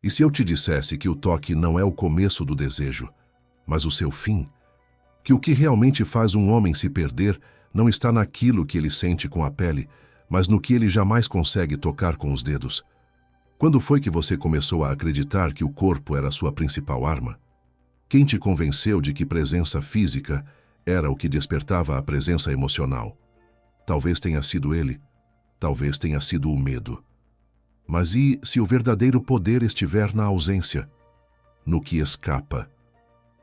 E se eu te dissesse que o toque não é o começo do desejo, mas o seu fim? Que o que realmente faz um homem se perder não está naquilo que ele sente com a pele, mas no que ele jamais consegue tocar com os dedos? Quando foi que você começou a acreditar que o corpo era a sua principal arma? Quem te convenceu de que presença física era o que despertava a presença emocional? Talvez tenha sido ele, talvez tenha sido o medo. Mas e se o verdadeiro poder estiver na ausência? No que escapa?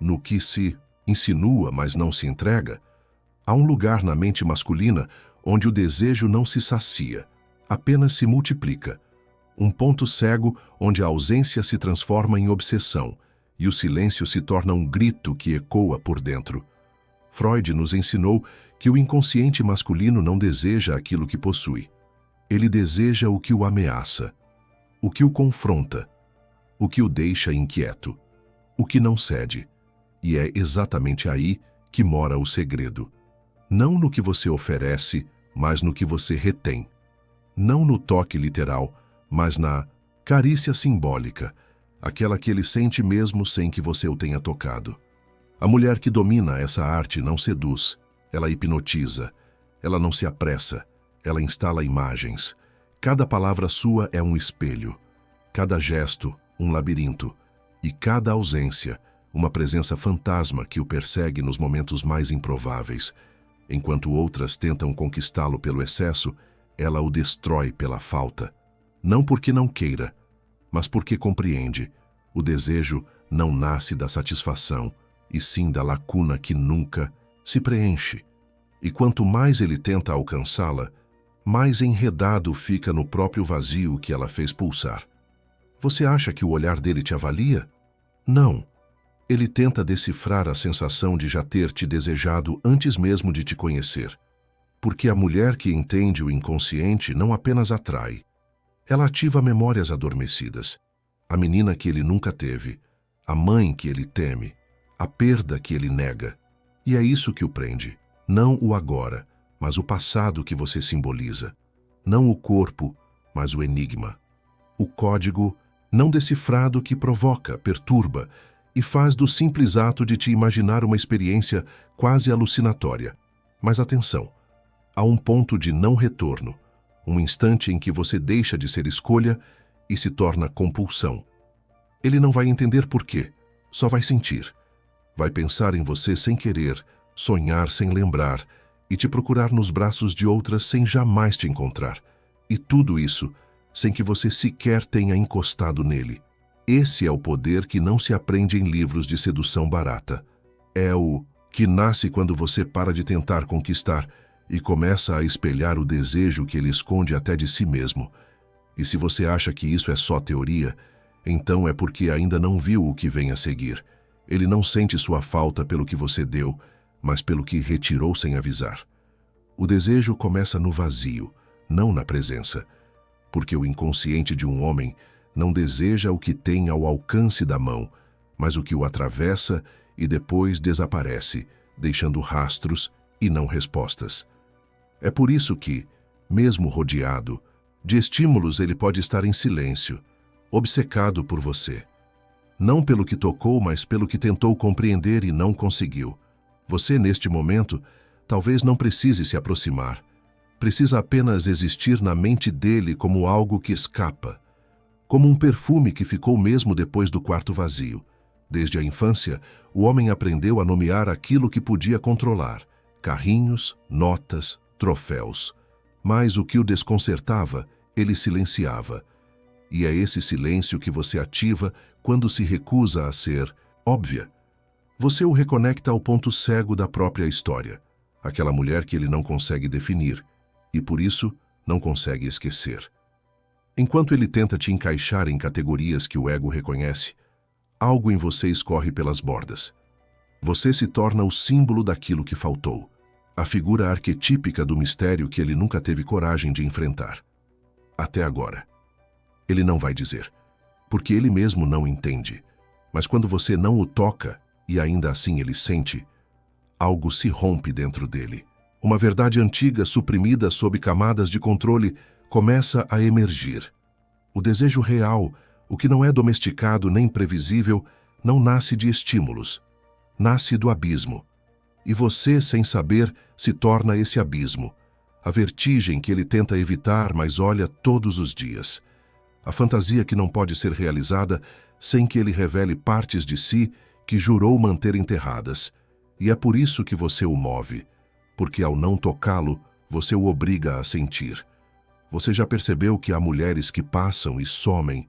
No que se insinua, mas não se entrega? Há um lugar na mente masculina onde o desejo não se sacia, apenas se multiplica. Um ponto cego onde a ausência se transforma em obsessão e o silêncio se torna um grito que ecoa por dentro. Freud nos ensinou que o inconsciente masculino não deseja aquilo que possui. Ele deseja o que o ameaça, o que o confronta, o que o deixa inquieto, o que não cede. E é exatamente aí que mora o segredo. Não no que você oferece, mas no que você retém. Não no toque literal, mas na carícia simbólica, aquela que ele sente mesmo sem que você o tenha tocado. A mulher que domina essa arte não seduz, ela hipnotiza, ela não se apressa, ela instala imagens. Cada palavra sua é um espelho, cada gesto um labirinto, e cada ausência uma presença fantasma que o persegue nos momentos mais improváveis. Enquanto outras tentam conquistá-lo pelo excesso, ela o destrói pela falta. Não porque não queira, mas porque compreende. O desejo não nasce da satisfação, e sim da lacuna que nunca se preenche. E quanto mais ele tenta alcançá-la, mais enredado fica no próprio vazio que ela fez pulsar. Você acha que o olhar dele te avalia? Não. Ele tenta decifrar a sensação de já ter te desejado antes mesmo de te conhecer. Porque a mulher que entende o inconsciente não apenas atrai. Ela ativa memórias adormecidas. A menina que ele nunca teve, a mãe que ele teme, a perda que ele nega. E é isso que o prende. Não o agora, mas o passado que você simboliza. Não o corpo, mas o enigma. O código não decifrado que provoca, perturba e faz do simples ato de te imaginar uma experiência quase alucinatória. Mas atenção, há um ponto de não retorno, um instante em que você deixa de ser escolha e se torna compulsão. Ele não vai entender por quê, só vai sentir. Vai pensar em você sem querer, sonhar sem lembrar e te procurar nos braços de outras sem jamais te encontrar. E tudo isso sem que você sequer tenha encostado nele. Esse é o poder que não se aprende em livros de sedução barata. É o que nasce quando você para de tentar conquistar e começa a espelhar o desejo que ele esconde até de si mesmo. E se você acha que isso é só teoria, então é porque ainda não viu o que vem a seguir. Ele não sente sua falta pelo que você deu, mas pelo que retirou sem avisar. O desejo começa no vazio, não na presença, porque o inconsciente de um homem não deseja o que tem ao alcance da mão, mas o que o atravessa e depois desaparece, deixando rastros e não respostas. É por isso que, mesmo rodeado de estímulos, ele pode estar em silêncio, obcecado por você. Não pelo que tocou, mas pelo que tentou compreender e não conseguiu. Você, neste momento, talvez não precise se aproximar. Precisa apenas existir na mente dele como algo que escapa, como um perfume que ficou mesmo depois do quarto vazio. Desde a infância, o homem aprendeu a nomear aquilo que podia controlar: carrinhos, notas, troféus. Mas o que o desconcertava, ele silenciava. E é esse silêncio que você ativa quando se recusa a ser óbvia. Você o reconecta ao ponto cego da própria história, aquela mulher que ele não consegue definir, e por isso não consegue esquecer. Enquanto ele tenta te encaixar em categorias que o ego reconhece, algo em você escorre pelas bordas. Você se torna o símbolo daquilo que faltou, a figura arquetípica do mistério que ele nunca teve coragem de enfrentar. Até agora. Ele não vai dizer, porque ele mesmo não entende. Mas quando você não o toca, e ainda assim ele sente, algo se rompe dentro dele. Uma verdade antiga, suprimida sob camadas de controle, começa a emergir. O desejo real, O que não é domesticado nem previsível não nasce de estímulos, nasce do abismo. E você, sem saber, se torna esse abismo. A vertigem que ele tenta evitar, mas olha todos os dias. A fantasia que não pode ser realizada sem que ele revele partes de si que jurou manter enterradas. E é por isso que você o move, porque ao não tocá-lo, você o obriga a sentir. Você já percebeu que há mulheres que passam e somem,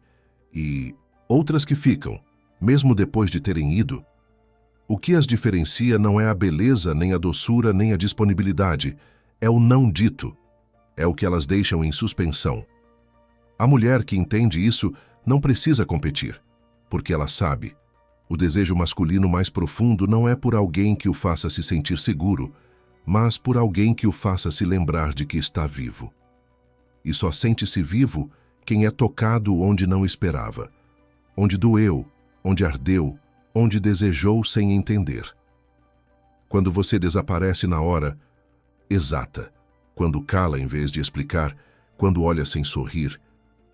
e outras que ficam, mesmo depois de terem ido? O que as diferencia não é a beleza, nem a doçura, nem a disponibilidade, é o não dito, é o que elas deixam em suspensão. A mulher que entende isso não precisa competir, porque ela sabe. O desejo masculino mais profundo não é por alguém que o faça se sentir seguro, mas por alguém que o faça se lembrar de que está vivo. E só sente-se vivo quem é tocado onde não esperava, onde doeu, onde ardeu, onde desejou sem entender. Quando você desaparece na hora exata, quando cala em vez de explicar, quando olha sem sorrir,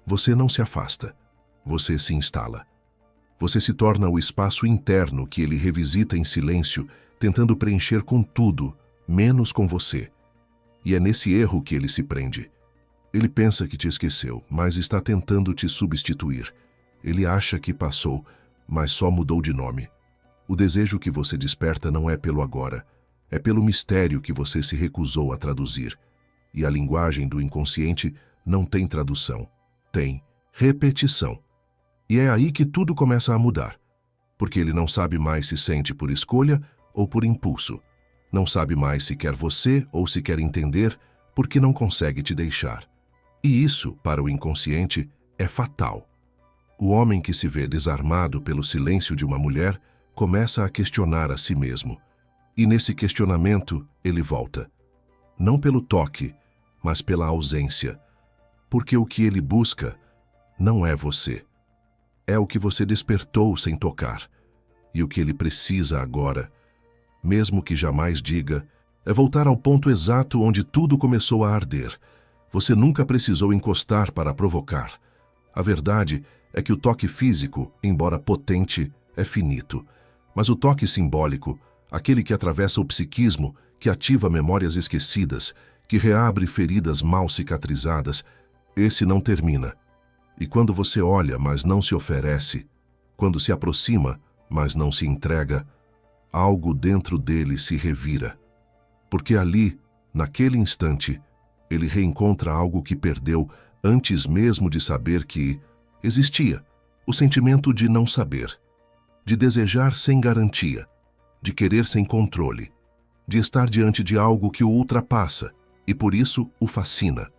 você não se afasta, você se instala. Você se torna o espaço interno que ele revisita em silêncio, tentando preencher com tudo, menos com você. E é nesse erro que ele se prende. Ele pensa que te esqueceu, mas está tentando te substituir. Ele acha que passou, mas só mudou de nome. O desejo que você desperta não é pelo agora, é pelo mistério que você se recusou a traduzir. E a linguagem do inconsciente não tem tradução, tem repetição. E é aí que tudo começa a mudar, porque ele não sabe mais se sente por escolha ou por impulso. Não sabe mais se quer você ou se quer entender, porque não consegue te deixar. E isso, para o inconsciente, é fatal. O homem que se vê desarmado pelo silêncio de uma mulher começa a questionar a si mesmo. E nesse questionamento, ele volta. Não pelo toque, mas pela ausência. Porque o que ele busca não é você. É o que você despertou sem tocar. E o que ele precisa agora, mesmo que jamais diga, é voltar ao ponto exato onde tudo começou a arder. Você nunca precisou encostar para provocar. A verdade é que o toque físico, embora potente, é finito. Mas o toque simbólico, aquele que atravessa o psiquismo, que ativa memórias esquecidas, que reabre feridas mal cicatrizadas, esse não termina. E quando você olha, mas não se oferece, quando se aproxima, mas não se entrega, algo dentro dele se revira. Porque ali, naquele instante, ele reencontra algo que perdeu antes mesmo de saber que existia, o sentimento de não saber, de desejar sem garantia, de querer sem controle, de estar diante de algo que o ultrapassa e por isso o fascina.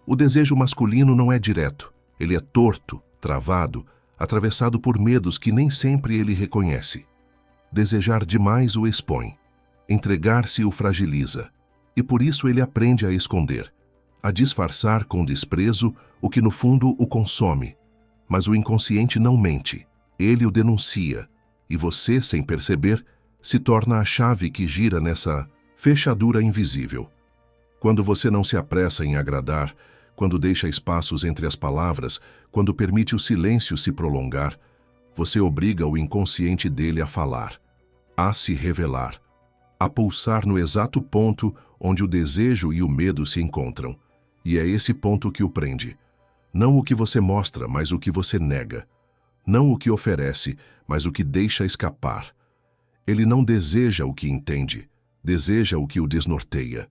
O desejo masculino não é direto, ele é torto, travado, atravessado por medos que nem sempre ele reconhece. Desejar demais o expõe, entregar-se o fragiliza, e por isso ele aprende a esconder, a disfarçar com desprezo o que no fundo o consome. Mas o inconsciente não mente, ele o denuncia, e você, sem perceber, se torna a chave que gira nessa fechadura invisível. Quando você não se apressa em agradar, quando deixa espaços entre as palavras, quando permite o silêncio se prolongar, você obriga o inconsciente dele a falar, a se revelar, a pulsar no exato ponto onde o desejo e o medo se encontram. E é esse ponto que o prende. Não o que você mostra, mas o que você nega. Não o que oferece, mas o que deixa escapar. Ele não deseja o que entende, deseja o que o desnorteia.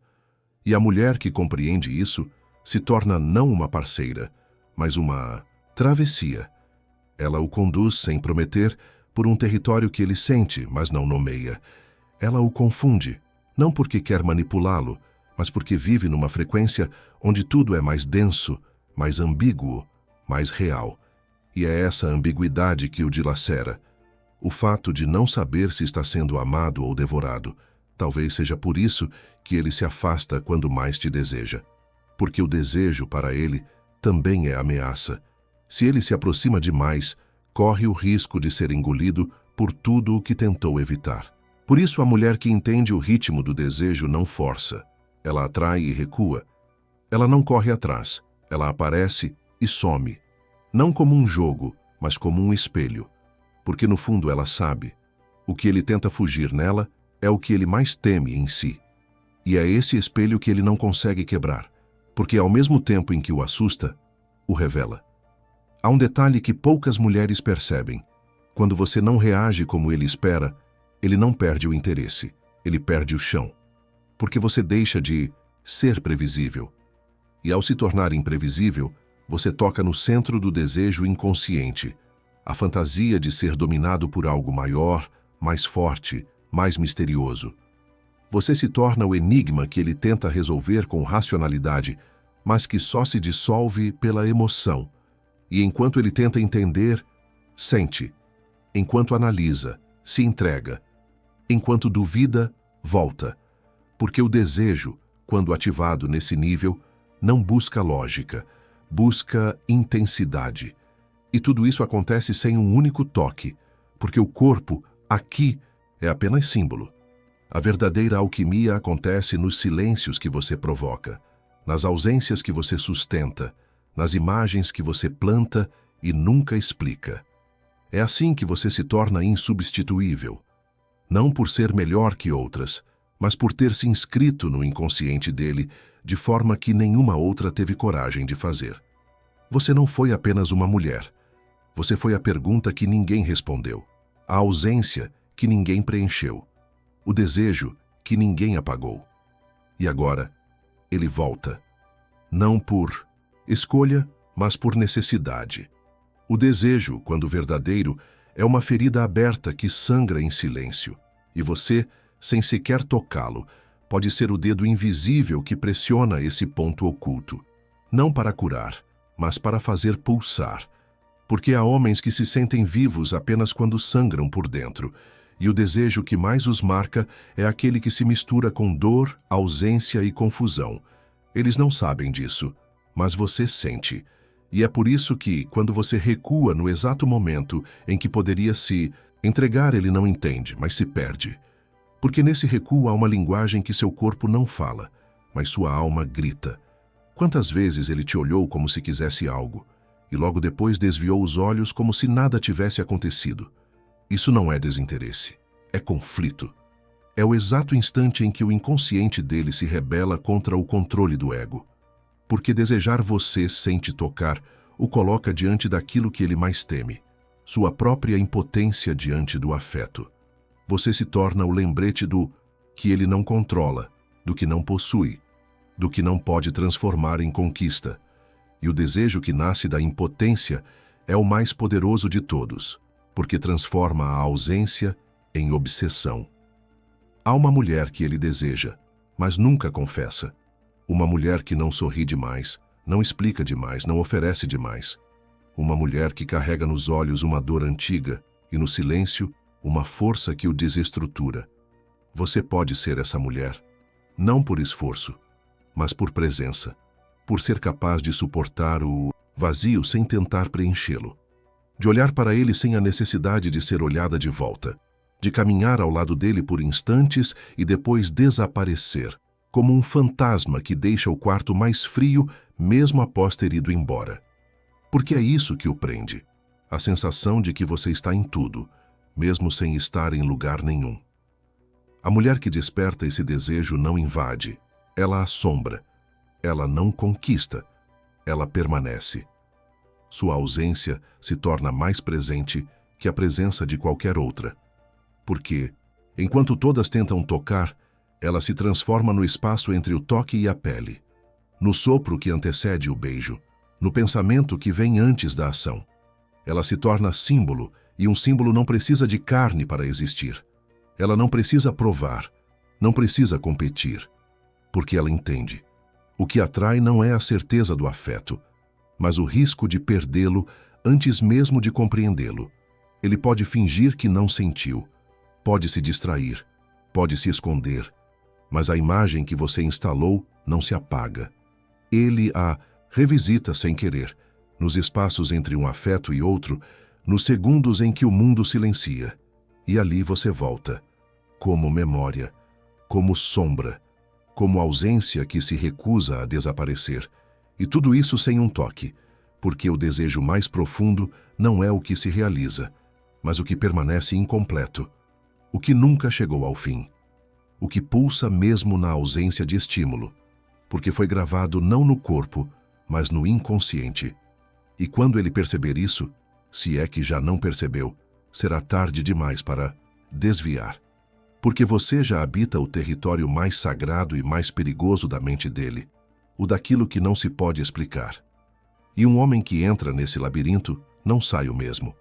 E a mulher que compreende isso se torna não uma parceira, mas uma travessia. Ela o conduz sem prometer por um território que ele sente, mas não nomeia. Ela o confunde, não porque quer manipulá-lo, mas porque vive numa frequência onde tudo é mais denso, mais ambíguo, mais real. E é essa ambiguidade que o dilacera. O fato de não saber se está sendo amado ou devorado. Talvez seja por isso que ele se afasta quando mais te deseja. Porque o desejo, para ele, também é ameaça. Se ele se aproxima demais, corre o risco de ser engolido por tudo o que tentou evitar. Por isso, a mulher que entende o ritmo do desejo não força. Ela atrai e recua. Ela não corre atrás. Ela aparece e some. Não como um jogo, mas como um espelho, porque no fundo ela sabe. O que ele tenta fugir nela é o que ele mais teme em si. E é esse espelho que ele não consegue quebrar, porque ao mesmo tempo em que o assusta, o revela. Há um detalhe que poucas mulheres percebem. Quando você não reage como ele espera, ele não perde o interesse, ele perde o chão. Porque você deixa de ser previsível. E ao se tornar imprevisível, você toca no centro do desejo inconsciente, a fantasia de ser dominado por algo maior, mais forte, mais misterioso. Você se torna o enigma que ele tenta resolver com racionalidade, mas que só se dissolve pela emoção. E enquanto ele tenta entender, sente. Enquanto analisa, se entrega. Enquanto duvida, volta. Porque o desejo, quando ativado nesse nível, não busca lógica, busca intensidade. E tudo isso acontece sem um único toque, porque o corpo, aqui, é apenas símbolo. A verdadeira alquimia acontece nos silêncios que você provoca, nas ausências que você sustenta, nas imagens que você planta e nunca explica. É assim que você se torna insubstituível, não por ser melhor que outras, mas por ter se inscrito no inconsciente dele de forma que nenhuma outra teve coragem de fazer. Você não foi apenas uma mulher. Você foi a pergunta que ninguém respondeu, a ausência que ninguém preencheu, o desejo que ninguém apagou. E agora, ele volta. Não por escolha, mas por necessidade. O desejo, quando verdadeiro, é uma ferida aberta que sangra em silêncio. E você, sem sequer tocá-lo, pode ser o dedo invisível que pressiona esse ponto oculto. Não para curar, mas para fazer pulsar. Porque há homens que se sentem vivos apenas quando sangram por dentro, e o desejo que mais os marca é aquele que se mistura com dor, ausência e confusão. Eles não sabem disso, mas você sente. E é por isso que, quando você recua no exato momento em que poderia se entregar, ele não entende, mas se perde. Porque nesse recuo há uma linguagem que seu corpo não fala, mas sua alma grita. Quantas vezes ele te olhou como se quisesse algo, e logo depois desviou os olhos como se nada tivesse acontecido? Isso não é desinteresse, é conflito. É o exato instante em que o inconsciente dele se rebela contra o controle do ego. Porque desejar você sem te tocar o coloca diante daquilo que ele mais teme, sua própria impotência diante do afeto. Você se torna o lembrete do que ele não controla, do que não possui, do que não pode transformar em conquista. E o desejo que nasce da impotência é o mais poderoso de todos, porque transforma a ausência em obsessão. Há uma mulher que ele deseja, mas nunca confessa. Uma mulher que não sorri demais, não explica demais, não oferece demais. Uma mulher que carrega nos olhos uma dor antiga e no silêncio uma força que o desestrutura. Você pode ser essa mulher, não por esforço, mas por presença, por ser capaz de suportar o vazio sem tentar preenchê-lo, de olhar para ele sem a necessidade de ser olhada de volta, de caminhar ao lado dele por instantes e depois desaparecer, como um fantasma que deixa o quarto mais frio mesmo após ter ido embora. Porque é isso que o prende, a sensação de que você está em tudo, mesmo sem estar em lugar nenhum. A mulher que desperta esse desejo não invade, ela assombra, ela não conquista, ela permanece. Sua ausência se torna mais presente que a presença de qualquer outra. Porque, enquanto todas tentam tocar, ela se transforma no espaço entre o toque e a pele, no sopro que antecede o beijo, no pensamento que vem antes da ação. Ela se torna símbolo, e um símbolo não precisa de carne para existir. Ela não precisa provar, não precisa competir, porque ela entende. O que atrai não é a certeza do afeto, mas o risco de perdê-lo antes mesmo de compreendê-lo. Ele pode fingir que não sentiu, pode se distrair, pode se esconder, mas a imagem que você instalou não se apaga. Ele a revisita sem querer, nos espaços entre um afeto e outro, nos segundos em que o mundo silencia. E ali você volta, como memória, como sombra, como ausência que se recusa a desaparecer. E tudo isso sem um toque, Porque o desejo mais profundo não é o que se realiza, mas o que permanece incompleto, o que nunca chegou ao fim, o que pulsa mesmo na ausência de estímulo, porque foi gravado não no corpo, mas no inconsciente. E quando ele perceber isso, se é que já não percebeu, será tarde demais para desviar. Porque você já habita o território mais sagrado e mais perigoso da mente dele, o daquilo que não se pode explicar. E um homem que entra nesse labirinto não sai o mesmo.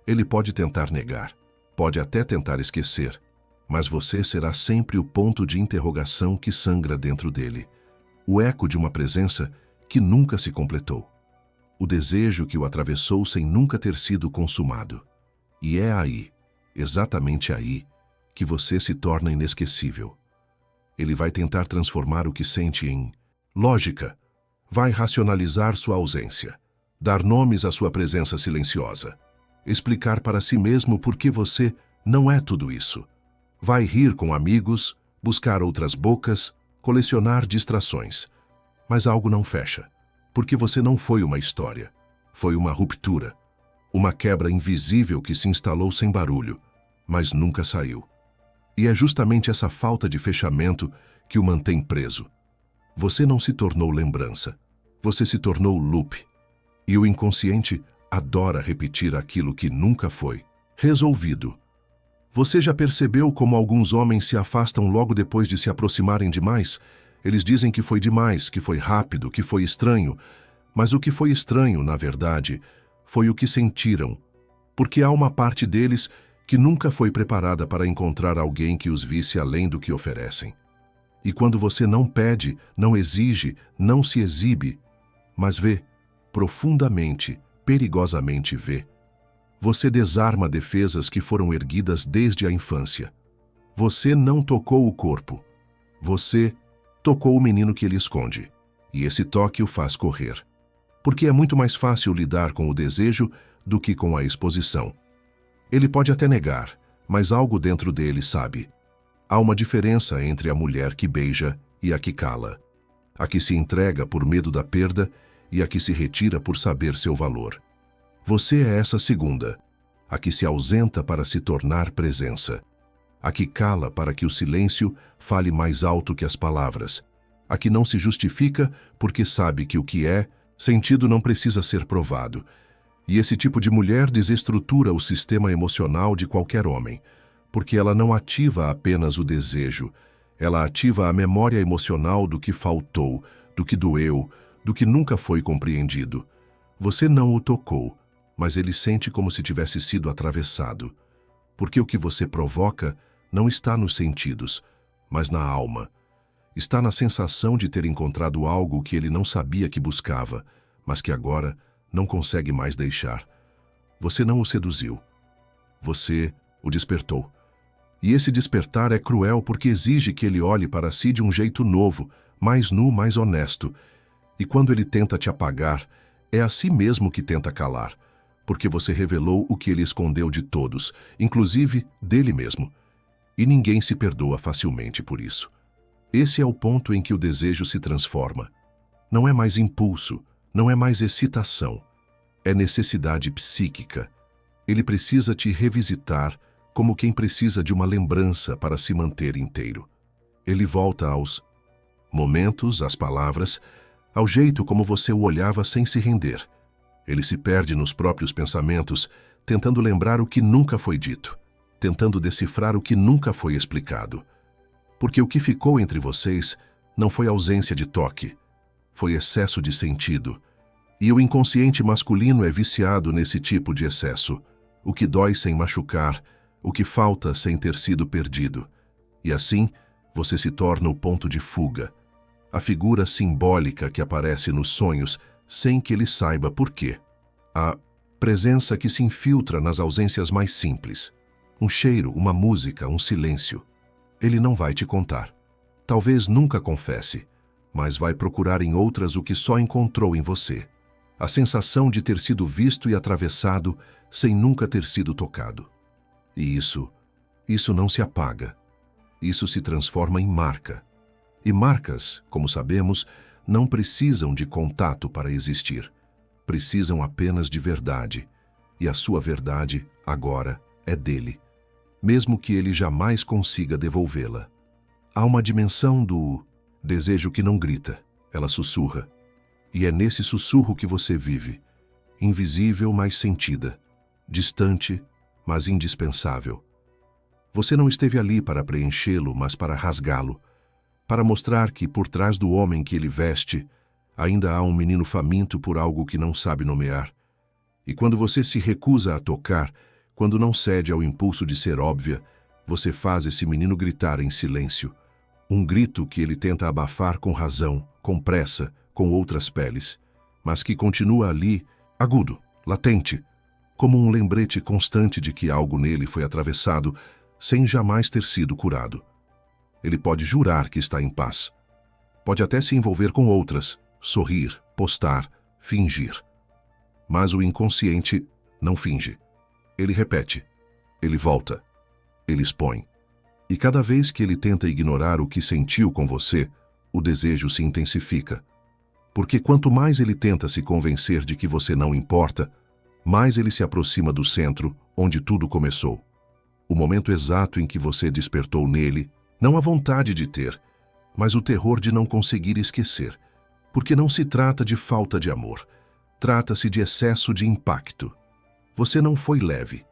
Ele pode tentar negar, pode até tentar esquecer, mas você será sempre o ponto de interrogação que sangra dentro dele, o eco de uma presença que nunca se completou, o desejo que o atravessou sem nunca ter sido consumado. E é aí, exatamente aí, que você se torna inesquecível. Ele vai tentar transformar o que sente em lógica, vai racionalizar sua ausência, dar nomes à sua presença silenciosa, explicar para si mesmo por que você não é tudo isso. Vai rir com amigos, buscar outras bocas, colecionar distrações. Mas algo não fecha, porque você não foi uma história, foi uma ruptura, uma quebra invisível que se instalou sem barulho, mas nunca saiu. E é justamente essa falta de fechamento que o mantém preso. Você não se tornou lembrança, você se tornou loop. E o inconsciente adora repetir aquilo que nunca foi resolvido. Você já percebeu como alguns homens se afastam logo depois de se aproximarem demais? Eles dizem que foi demais, que foi rápido, que foi estranho. Mas o que foi estranho, na verdade, foi o que sentiram. Porque há uma parte deles que nunca foi preparada para encontrar alguém que os visse além do que oferecem. E quando você não pede, não exige, não se exibe, mas vê, profundamente, perigosamente vê, você desarma defesas que foram erguidas desde a infância. Você não tocou o corpo. Você tocou o menino que ele esconde. E esse toque o faz correr. Porque é muito mais fácil lidar com o desejo do que com a exposição. Ele pode até negar, mas algo dentro dele sabe. Há uma diferença entre a mulher que beija e a que cala. A que se entrega por medo da perda e a que se retira por saber seu valor. Você é essa segunda, a que se ausenta para se tornar presença. A que cala para que o silêncio fale mais alto que as palavras. A que não se justifica porque sabe que o que é, sentido não precisa ser provado. E esse tipo de mulher desestrutura o sistema emocional de qualquer homem, porque ela não ativa apenas o desejo, ela ativa a memória emocional do que faltou, do que doeu, do que nunca foi compreendido. Você não o tocou, mas ele sente como se tivesse sido atravessado, porque o que você provoca não está nos sentidos, mas na alma. Está na sensação de ter encontrado algo que ele não sabia que buscava, mas que agora não consegue mais deixar. Você não o seduziu. Você o despertou. E esse despertar é cruel porque exige que ele olhe para si de um jeito novo, mais nu, mais honesto. E quando ele tenta te apagar, é a si mesmo que tenta calar, porque você revelou o que ele escondeu de todos, inclusive dele mesmo. E ninguém se perdoa facilmente por isso. Esse é o ponto em que o desejo se transforma. Não é mais impulso, não é mais excitação. É necessidade psíquica. Ele precisa te revisitar como quem precisa de uma lembrança para se manter inteiro. Ele volta aos momentos, às palavras, ao jeito como você o olhava sem se render. Ele se perde nos próprios pensamentos, tentando lembrar o que nunca foi dito, tentando decifrar o que nunca foi explicado. Porque o que ficou entre vocês não foi ausência de toque, foi excesso de sentido. E o inconsciente masculino é viciado nesse tipo de excesso, o que dói sem machucar, o que falta sem ter sido perdido. E assim, você se torna o ponto de fuga, a figura simbólica que aparece nos sonhos sem que ele saiba por quê. A presença que se infiltra nas ausências mais simples. Um cheiro, uma música, um silêncio. Ele não vai te contar. Talvez nunca confesse, mas vai procurar em outras o que só encontrou em você. A sensação de ter sido visto e atravessado sem nunca ter sido tocado. E isso não se apaga. Isso se transforma em marca. E marcas, como sabemos, não precisam de contato para existir. precisam apenas de verdade, e a sua verdade, agora, é dele, mesmo que ele jamais consiga devolvê-la. Há uma dimensão do desejo que não grita, ela sussurra. E é nesse sussurro que você vive, invisível, mas sentida, distante, mas indispensável. Você não esteve ali para preenchê-lo, mas para rasgá-lo, para mostrar que, por trás do homem que ele veste, ainda há um menino faminto por algo que não sabe nomear. E quando você se recusa a tocar, quando não cede ao impulso de ser óbvia, você faz esse menino gritar em silêncio. Um grito que ele tenta abafar com razão, com pressa, com outras peles, mas que continua ali, agudo, latente, como um lembrete constante de que algo nele foi atravessado sem jamais ter sido curado. Ele pode jurar que está em paz. Pode até se envolver com outras, sorrir, postar, fingir. Mas o inconsciente não finge. Ele repete, ele volta, ele expõe. E cada vez que ele tenta ignorar o que sentiu com você, o desejo se intensifica. Porque quanto mais ele tenta se convencer de que você não importa, mais ele se aproxima do centro onde tudo começou. O momento exato em que você despertou nele, não a vontade de ter, mas o terror de não conseguir esquecer. Porque não se trata de falta de amor, trata-se de excesso de impacto. Você não foi leve,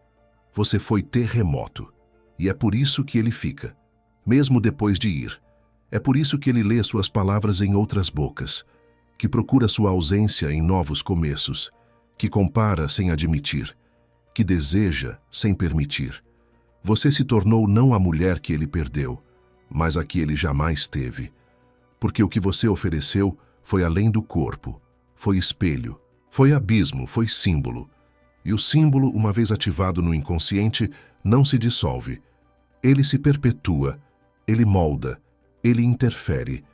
você foi terremoto. E é por isso que ele fica, mesmo depois de ir. É por isso que ele lê suas palavras em outras bocas, que procura sua ausência em novos começos, que compara sem admitir, que deseja sem permitir. Você se tornou não a mulher que ele perdeu, mas a que ele jamais teve. Porque o que você ofereceu foi além do corpo, foi espelho, foi abismo, foi símbolo. E o símbolo, uma vez ativado no inconsciente, não se dissolve. Ele se perpetua, ele molda, ele interfere.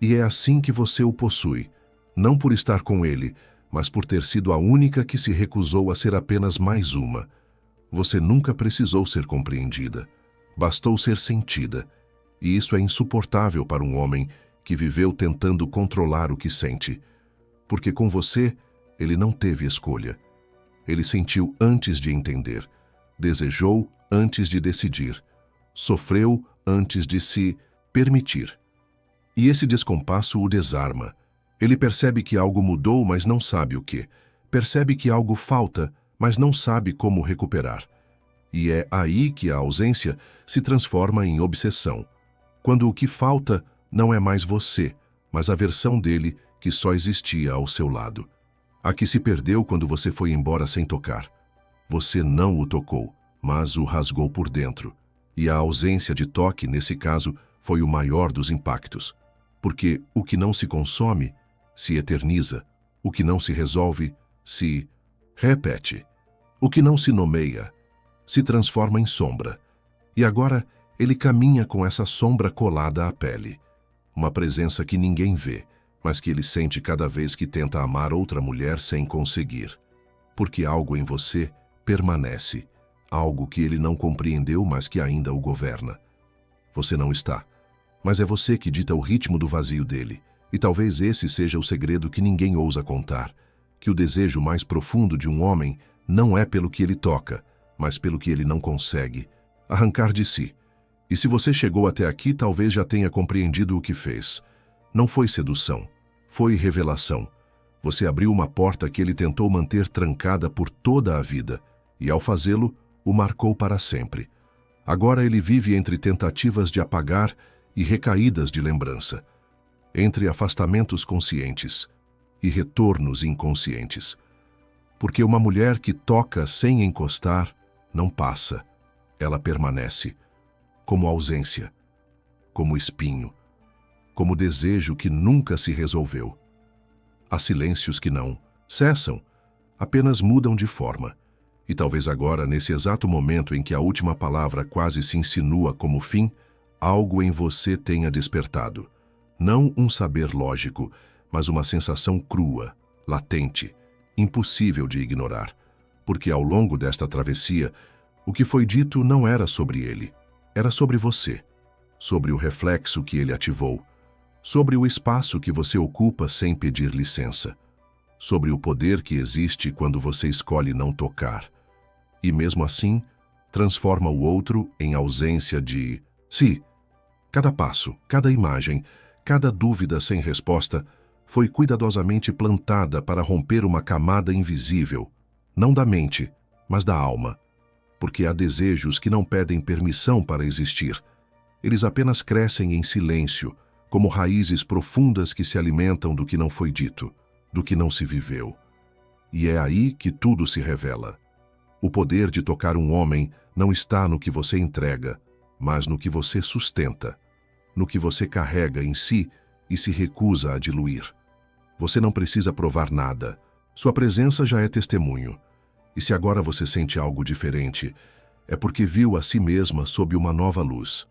E é assim que você o possui, não por estar com ele, mas por ter sido a única que se recusou a ser apenas mais uma. Você nunca precisou ser compreendida, bastou ser sentida. E isso é insuportável para um homem que viveu tentando controlar o que sente. Porque com você, ele não teve escolha. Ele sentiu antes de entender, desejou antes de decidir, sofreu antes de se permitir. E esse descompasso o desarma. Ele percebe que algo mudou, mas não sabe o que. Percebe que algo falta, mas não sabe como recuperar. E é aí que a ausência se transforma em obsessão. Quando o que falta não é mais você, mas a versão dele que só existia ao seu lado. A que se perdeu quando você foi embora sem tocar. Você não o tocou, mas o rasgou por dentro. E a ausência de toque, nesse caso, foi o maior dos impactos. Porque o que não se consome, se eterniza. O que não se resolve, se repete. O que não se nomeia, se transforma em sombra. E agora ele caminha com essa sombra colada à pele. Uma presença que ninguém vê, mas que ele sente cada vez que tenta amar outra mulher sem conseguir. Porque algo em você permanece, algo que ele não compreendeu, mas que ainda o governa. Você não está, mas é você que dita o ritmo do vazio dele. E talvez esse seja o segredo que ninguém ousa contar, que o desejo mais profundo de um homem não é pelo que ele toca, mas pelo que ele não consegue arrancar de si. E se você chegou até aqui, talvez já tenha compreendido o que fez. Não foi sedução, foi revelação. Você abriu uma porta que ele tentou manter trancada por toda a vida, e ao fazê-lo, o marcou para sempre. Agora ele vive entre tentativas de apagar e recaídas de lembrança, entre afastamentos conscientes e retornos inconscientes. Porque uma mulher que toca sem encostar não passa, ela permanece, como ausência, como espinho, como desejo que nunca se resolveu. Há silêncios que não cessam, apenas mudam de forma. E talvez agora, nesse exato momento em que a última palavra quase se insinua como fim, algo em você tenha despertado. Não um saber lógico, mas uma sensação crua, latente, impossível de ignorar. Porque ao longo desta travessia, o que foi dito não era sobre ele, era sobre você, sobre o reflexo que ele ativou, sobre o espaço que você ocupa sem pedir licença. sobre o poder que existe quando você escolhe não tocar. E mesmo assim, transforma o outro em ausência de si. Cada passo, cada imagem, cada dúvida sem resposta foi cuidadosamente plantada para romper uma camada invisível, não da mente, mas da alma. Porque há desejos que não pedem permissão para existir. Eles apenas crescem em silêncio, como raízes profundas que se alimentam do que não foi dito, do que não se viveu. E é aí que tudo se revela. O poder de tocar um homem não está no que você entrega, mas no que você sustenta, no que você carrega em si e se recusa a diluir. Você não precisa provar nada. Sua presença já é testemunho. E se agora você sente algo diferente, é porque viu a si mesma sob uma nova luz.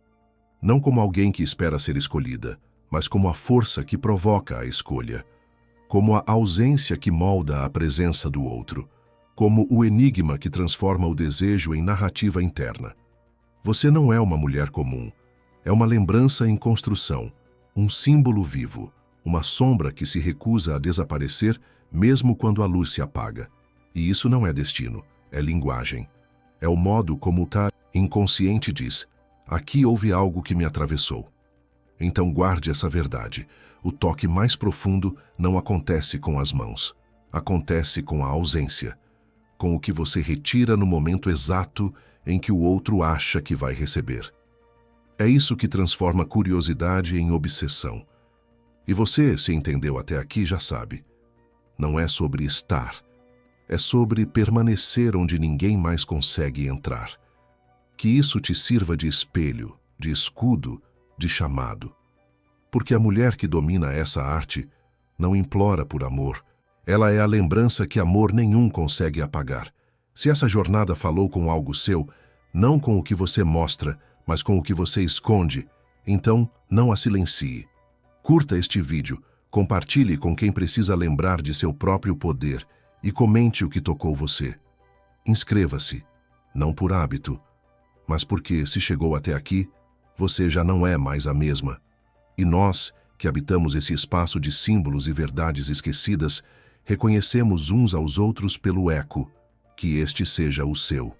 Não como alguém que espera ser escolhida, mas como a força que provoca a escolha. Como a ausência que molda a presença do outro. Como o enigma que transforma o desejo em narrativa interna. Você não é uma mulher comum. É uma lembrança em construção, um símbolo vivo, uma sombra que se recusa a desaparecer mesmo quando a luz se apaga. E isso não é destino, é linguagem. É o modo como o inconsciente diz: aqui houve algo que me atravessou. Então guarde essa verdade. O toque mais profundo não acontece com as mãos. Acontece com a ausência. Com o que você retira no momento exato em que o outro acha que vai receber. É isso que transforma curiosidade em obsessão. E você, se entendeu até aqui, já sabe. Não é sobre estar. É sobre permanecer onde ninguém mais consegue entrar. Que isso te sirva de espelho, de escudo, de chamado. Porque a mulher que domina essa arte não implora por amor. Ela é a lembrança que amor nenhum consegue apagar. Se essa jornada falou com algo seu, não com o que você mostra, mas com o que você esconde, então não a silencie. Curta este vídeo, compartilhe com quem precisa lembrar de seu próprio poder e comente o que tocou você. Inscreva-se, não por hábito, mas porque, se chegou até aqui, você já não é mais a mesma. E nós, que habitamos esse espaço de símbolos e verdades esquecidas, reconhecemos uns aos outros pelo eco, que este seja o seu.